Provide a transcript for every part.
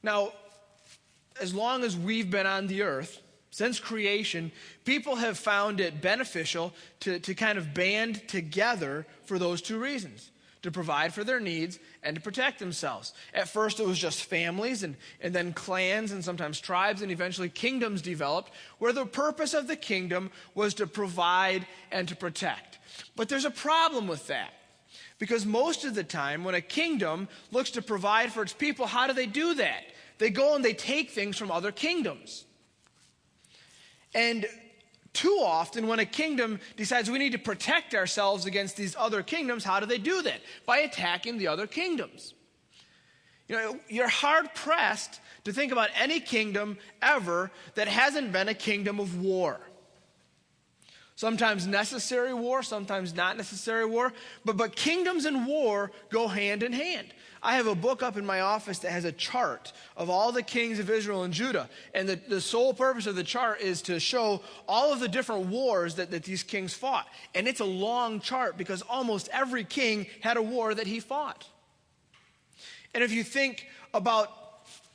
Now, as long as we've been on the earth, since creation, people have found it beneficial to kind of band together for those two reasons: to provide for their needs and to protect themselves. At first it was just families and then clans and sometimes tribes, and eventually kingdoms developed where the purpose of the kingdom was to provide and to protect. But there's a problem with that, because most of the time when a kingdom looks to provide for its people, how do they do that? They go and they take things from other kingdoms. And too often, when a kingdom decides we need to protect ourselves against these other kingdoms, how do they do that? By attacking the other kingdoms. You know, you're hard-pressed to think about any kingdom ever that hasn't been a kingdom of war. Sometimes necessary war, sometimes not necessary war, but kingdoms and war go hand in hand. I have a book up in my office that has a chart of all the kings of Israel and Judah. And the sole purpose of the chart is to show all of the different wars that these kings fought. And it's a long chart because almost every king had a war that he fought. And if you think about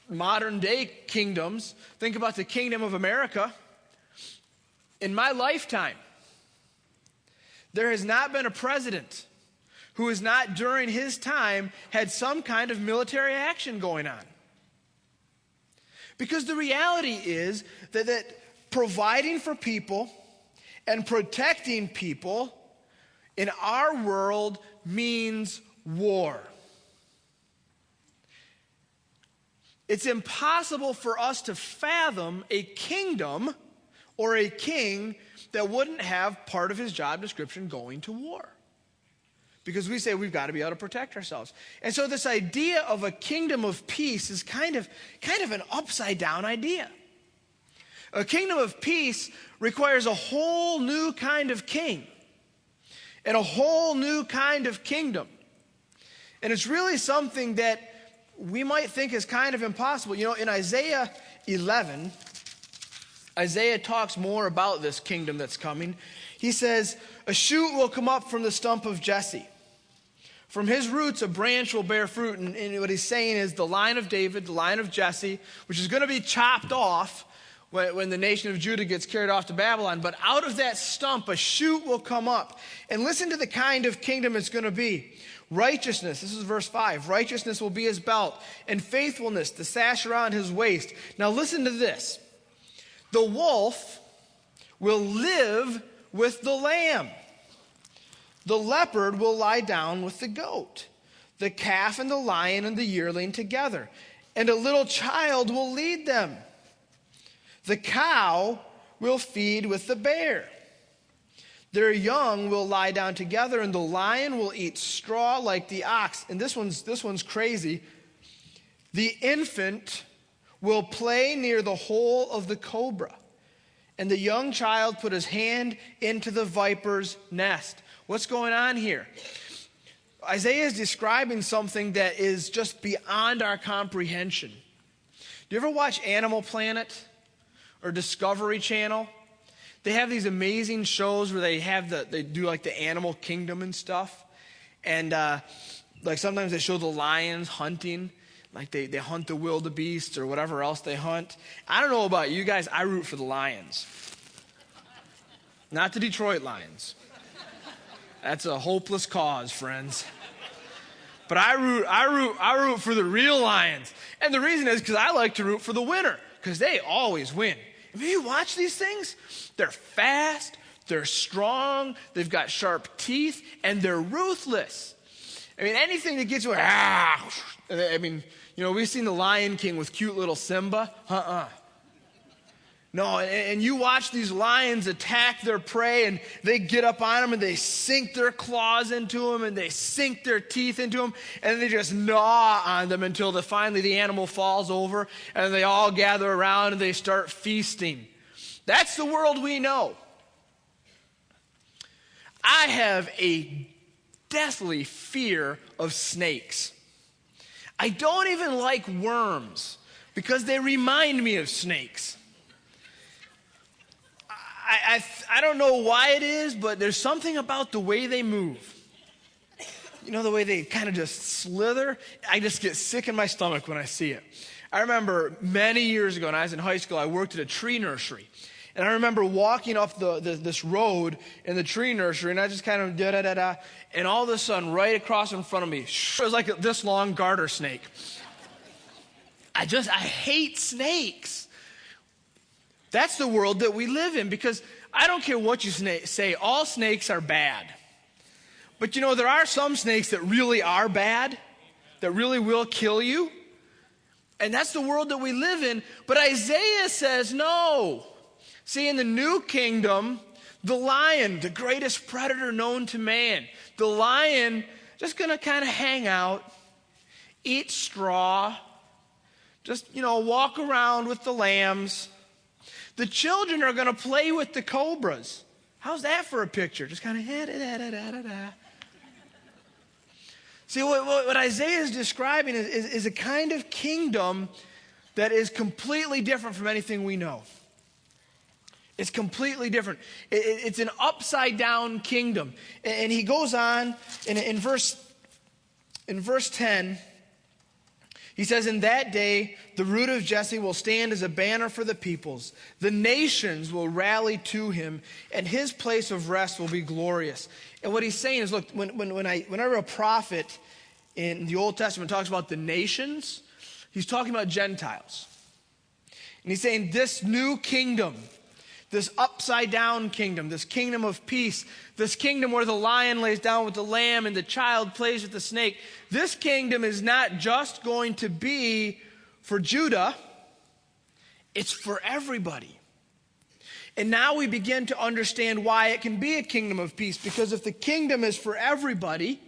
modern day kingdoms, think about the Kingdom of America. In my lifetime, there has not been a president who has not during his time had some kind of military action going on. Because the reality is that providing for people and protecting people in our world means war. It's impossible for us to fathom a kingdom or a king that wouldn't have part of his job description going to war. Because we say we've got to be able to protect ourselves. And so this idea of a kingdom of peace is kind of an upside down idea. A kingdom of peace requires a whole new kind of king and a whole new kind of kingdom. And it's really something that we might think is kind of impossible. You know, in Isaiah 11, Isaiah talks more about this kingdom that's coming. He says, "A shoot will come up from the stump of Jesse. From his roots, a branch will bear fruit." And what he's saying is the line of David, the line of Jesse, which is going to be chopped off when the nation of Judah gets carried off to Babylon. But out of that stump, a shoot will come up. And listen to the kind of kingdom it's going to be. Righteousness, this is verse 5. Righteousness will be his belt, and faithfulness, the sash around his waist. Now listen to this. The wolf will live with the lamb. The leopard will lie down with the goat, the calf and the lion and the yearling together, and a little child will lead them. The cow will feed with the bear. Their young will lie down together, and the lion will eat straw like the ox. And this one's crazy. The infant will play near the hole of the cobra, and the young child put his hand into the viper's nest. What's going on here? Isaiah is describing something that is just beyond our comprehension. Do you ever watch Animal Planet or Discovery Channel? They have these amazing shows where they do like the animal kingdom and stuff. And like sometimes they show the lions hunting. Like they hunt the wildebeest or whatever else they hunt. I don't know about you guys, I root for the Lions. Not the Detroit Lions. That's a hopeless cause, friends. But I root for the real Lions. And the reason is because I like to root for the winner, because they always win. If you watch these things, they're fast, they're strong, they've got sharp teeth, and they're ruthless. I mean, anything that gets you, I mean, you know, we've seen The Lion King with cute little Simba. No, and you watch these lions attack their prey, and they get up on them, and they sink their claws into them, and they sink their teeth into them, and they just gnaw on them until finally the animal falls over, and they all gather around, and they start feasting. That's the world we know. I have a deathly fear of snakes. I don't even like worms because they remind me of snakes. I don't know why it is, but there's something about the way they move. You know, the way they kind of just slither. I just get sick in my stomach when I see it. I remember many years ago when I was in high school, I worked at a tree nursery. And I remember walking up this road in the tree nursery, and I just kind of da-da-da-da, and all of a sudden, right across in front of me, it was like this long garter snake. I hate snakes. That's the world that we live in, because I don't care what you say, all snakes are bad. But there are some snakes that really are bad, that really will kill you. And that's the world that we live in. But Isaiah says, no. See, in the new kingdom, the lion, the greatest predator known to man, the lion just going to kind of hang out, eat straw, just, walk around with the lambs. The children are going to play with the cobras. How's that for a picture? Just kind of da-da-da-da-da-da. See, what Isaiah is describing is a kind of kingdom that is completely different from anything we know. It's completely different. It's an upside-down kingdom. And he goes on in verse 10, he says, in that day, the root of Jesse will stand as a banner for the peoples. The nations will rally to him, and his place of rest will be glorious. And what he's saying is, look, whenever a prophet in the Old Testament talks about the nations, he's talking about Gentiles. And he's saying this new kingdom, this upside-down kingdom, this kingdom of peace, this kingdom where the lion lays down with the lamb and the child plays with the snake, this kingdom is not just going to be for Judah, it's for everybody. And now we begin to understand why it can be a kingdom of peace, because if the kingdom is for everybody,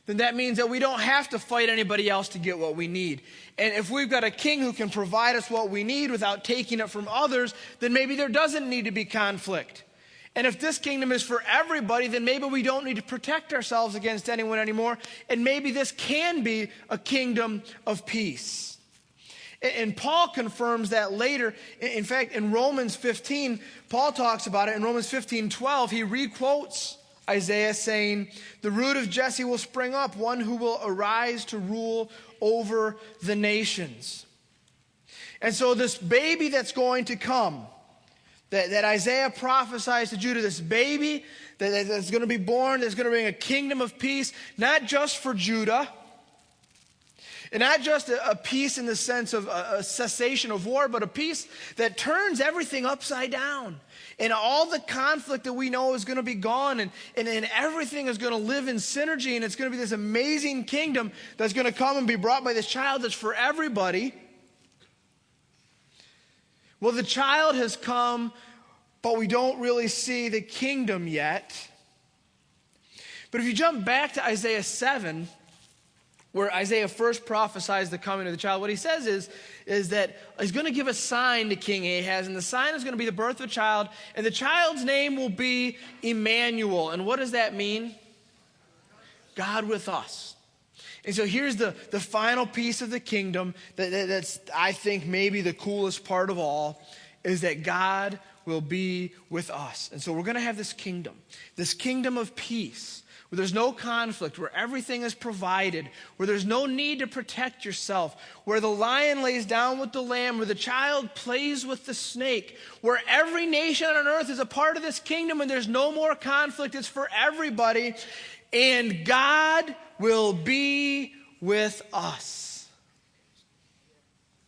then that means that we don't have to fight anybody else to get what we need. And if we've got a king who can provide us what we need without taking it from others, then maybe there doesn't need to be conflict. And if this kingdom is for everybody, then maybe we don't need to protect ourselves against anyone anymore. And maybe this can be a kingdom of peace. And Paul confirms that later. In fact, in Romans 15, Paul talks about it. In Romans 15:12, he requotes Isaiah saying, the root of Jesse will spring up, one who will arise to rule over the nations. And so this baby that's going to come, that Isaiah prophesies to Judah, this baby that's going to be born, that's going to bring a kingdom of peace, not just for Judah, and not just a peace in the sense of a cessation of war, but a peace that turns everything upside down. And all the conflict that we know is going to be gone, and everything is going to live in synergy, and it's going to be this amazing kingdom that's going to come and be brought by this child that's for everybody. Well, the child has come, but we don't really see the kingdom yet. But if you jump back to Isaiah 7, where Isaiah first prophesies the coming of the child, what he says is that he's going to give a sign to King Ahaz, and the sign is going to be the birth of a child, and the child's name will be Emmanuel. And what does that mean? God with us. And so here's the final piece of the kingdom that's, I think, maybe the coolest part of all, is that God will be with us. And so we're going to have this kingdom of peace, where there's no conflict, where everything is provided, where there's no need to protect yourself, where the lion lays down with the lamb, where the child plays with the snake, where every nation on earth is a part of this kingdom and there's no more conflict. It's for everybody. And God will be with us.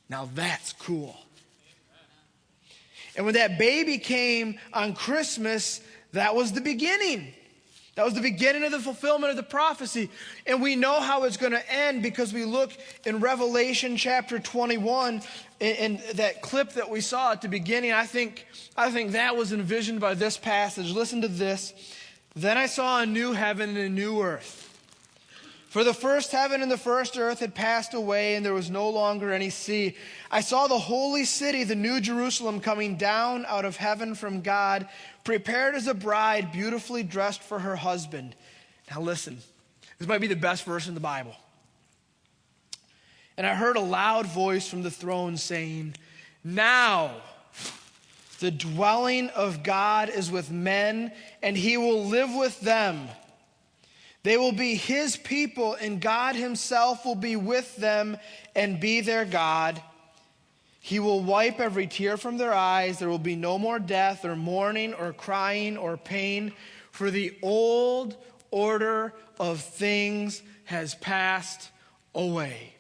Now that's cool. And when that baby came on Christmas, that was the beginning. That was the beginning of the fulfillment of the prophecy. And we know how it's going to end because we look in Revelation chapter 21, and that clip that we saw at the beginning. I think that was envisioned by this passage. Listen to this. Then I saw a new heaven and a new earth. For the first heaven and the first earth had passed away, and there was no longer any sea. I saw the holy city, the new Jerusalem, coming down out of heaven from God, prepared as a bride, beautifully dressed for her husband. Now listen, this might be the best verse in the Bible. And I heard a loud voice from the throne saying, now the dwelling of God is with men, and he will live with them. They will be his people, and God himself will be with them and be their God. He will wipe every tear from their eyes. There will be no more death or mourning or crying or pain, for the old order of things has passed away.